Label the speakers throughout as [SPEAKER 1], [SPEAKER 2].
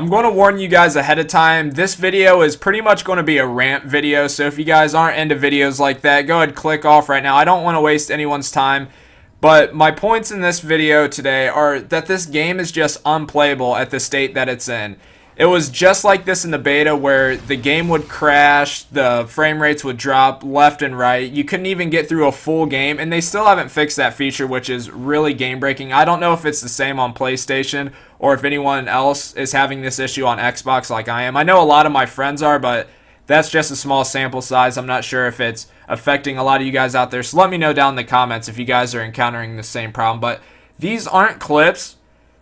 [SPEAKER 1] I'm going to warn you guys ahead of time. This video is pretty much going to be a rant video, so if you guys aren't into videos like that, go ahead, click off right now. I don't want to waste anyone's time. But my points in this video today are that this game is just unplayable at the state that it's in. It was just like this in the beta where the game would crash, the frame rates would drop left and right. You couldn't even get through a full game, and they still haven't fixed that feature, which is really game-breaking. I don't know if it's the same on PlayStation or if anyone else is having this issue on Xbox like I am. I know a lot of my friends are, but that's just a small sample size. I'm not sure if it's affecting a lot of you guys out there. So let me know down in the comments if you guys are encountering the same problem. But these aren't clips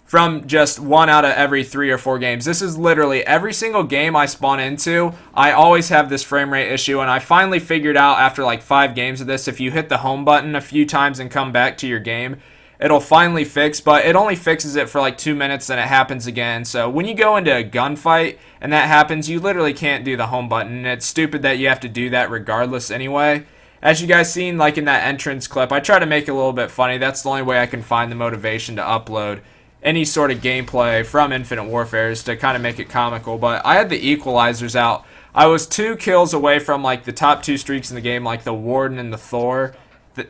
[SPEAKER 1] from just 1 out of every 3 or 4 games. This is literally every single game I spawn into. I always have this frame rate issue, and I finally figured out after like 5 games of this, if you hit the home button a few times and come back to your game, it'll finally fix, but it only fixes it for like 2 minutes and it happens again. So when you go into a gunfight and that happens, you literally can't do the home button. And it's stupid that you have to do that regardless anyway. As you guys seen like in that entrance clip, I try to make it a little bit funny. That's the only way I can find the motivation to upload any sort of gameplay from Infinite Warfare, is to kind of make it comical. But I had the equalizers out. I was 2 kills away from like the top 2 streaks in the game, like the Warden and the Thor.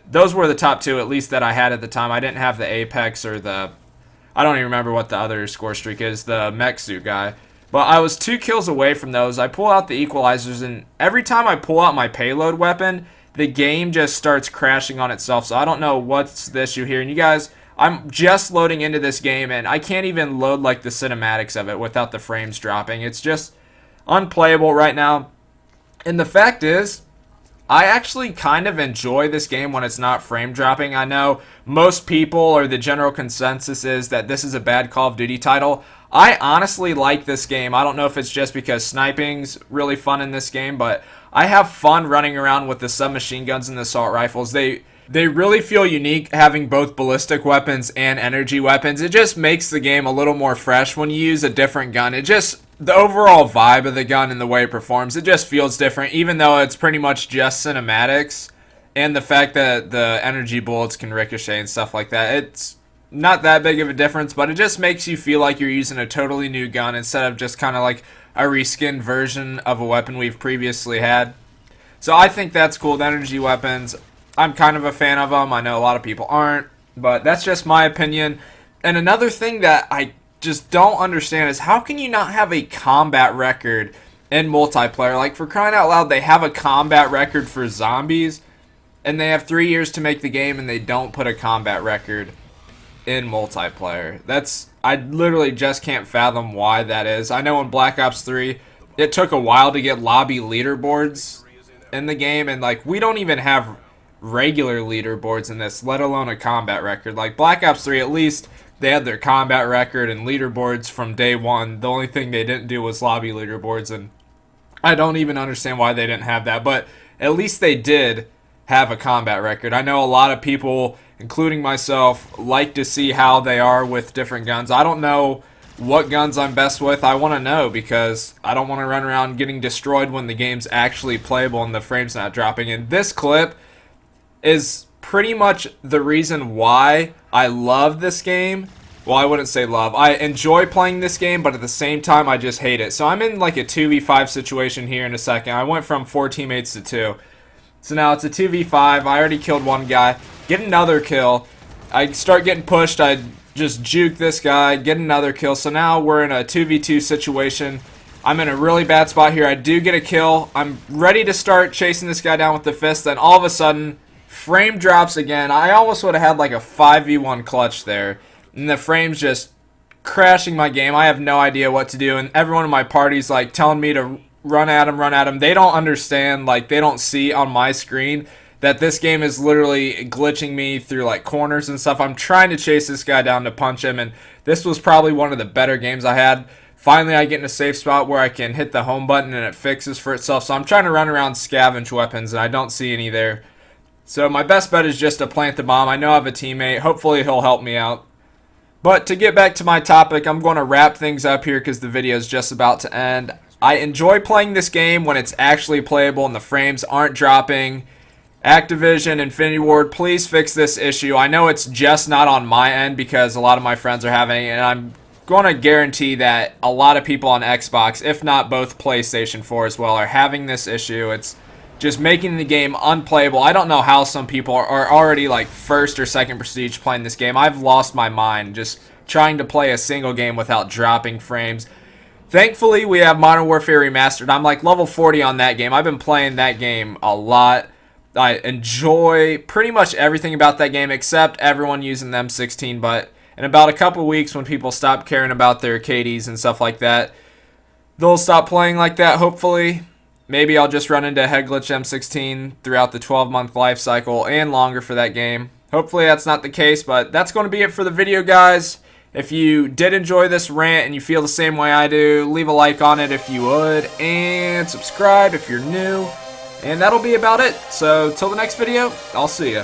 [SPEAKER 1] Those were the top 2 at least that I had at the time. I didn't have the Apex or the, I don't even remember what the other score streak is, the mech suit guy. But I was 2 kills away from those. I pull out the equalizers, and every time I pull out my payload weapon, the game just starts crashing on itself. So I don't know what's the issue here. And you guys, I'm just loading into this game, and I can't even load like the cinematics of it without the frames dropping. It's just unplayable right now. And the fact is, I actually kind of enjoy this game when it's not frame dropping. I know most people, or the general consensus is that this is a bad Call of Duty title. I honestly like this game. I don't know if it's just because sniping's really fun in this game, but I have fun running around with the submachine guns and the assault rifles. They really feel unique having both ballistic weapons and energy weapons. It just makes the game a little more fresh when you use a different gun. The overall vibe of the gun and the way it performs, it just feels different, even though it's pretty much just cinematics, and the fact that the energy bullets can ricochet and stuff like that. It's not that big of a difference, but it just makes you feel like you're using a totally new gun instead of just kind of like a reskinned version of a weapon we've previously had. So I think that's cool. The energy weapons, I'm kind of a fan of them. I know a lot of people aren't, but that's just my opinion. And another thing that I just don't understand is, how can you not have a combat record in multiplayer? Like, for crying out loud, they have a combat record for zombies, and they have 3 years to make the game, and they don't put a combat record in multiplayer. I literally just can't fathom why that is. I know in Black Ops 3, it took a while to get lobby leaderboards in the game, and like, we don't even have regular leaderboards in this, let alone a combat record. Like Black Ops 3, at least they had their combat record and leaderboards from day one. The only thing they didn't do was lobby leaderboards, and I don't even understand why they didn't have that, but at least they did have a combat record. I know a lot of people, including myself, like to see how they are with different guns. I don't know what guns I'm best with. I want to know, because I don't want to run around getting destroyed when the game's actually playable and the frame's not dropping. And this clip is pretty much the reason why I love this game. Well, I wouldn't say love. I enjoy playing this game, but at the same time, I just hate it. So I'm in like a 2v5 situation here in a second. I went from 4 teammates to 2. So now it's a 2v5. I already killed one guy. Get another kill. I start getting pushed. I just juke this guy. Get another kill. So now we're in a 2v2 situation. I'm in a really bad spot here. I do get a kill. I'm ready to start chasing this guy down with the fist. Then all of a sudden, frame drops again. I almost would have had like a 5v1 clutch there. And the frame's just crashing my game. I have no idea what to do. And everyone in my party's like telling me to run at him, run at him. They don't understand, like they don't see on my screen that this game is literally glitching me through like corners and stuff. I'm trying to chase this guy down to punch him, and this was probably one of the better games I had. Finally, I get in a safe spot where I can hit the home button and it fixes for itself. So I'm trying to run around, scavenge weapons, and I don't see any there. So my best bet is just to plant the bomb. I know I have a teammate. Hopefully he'll help me out. But to get back to my topic, I'm going to wrap things up here because the video is just about to end. I enjoy playing this game when it's actually playable and the frames aren't dropping. Activision, Infinity Ward, please fix this issue. I know it's just not on my end because a lot of my friends are having it, and I'm going to guarantee that a lot of people on Xbox, if not both PlayStation 4 as well, are having this issue. It's just making the game unplayable. I don't know how some people are already like first or second prestige playing this game. I've lost my mind just trying to play a single game without dropping frames. Thankfully, we have Modern Warfare Remastered. I'm like level 40 on that game. I've been playing that game a lot. I enjoy pretty much everything about that game except everyone using the M16, but in about a couple weeks when people stop caring about their KDs and stuff like that, they'll stop playing like that, hopefully. Maybe I'll just run into Head Glitch M16 throughout the 12-month life cycle and longer for that game. Hopefully that's not the case, but that's going to be it for the video, guys. If you did enjoy this rant and you feel the same way I do, leave a like on it if you would, and subscribe if you're new. And that'll be about it. So, till the next video, I'll see ya.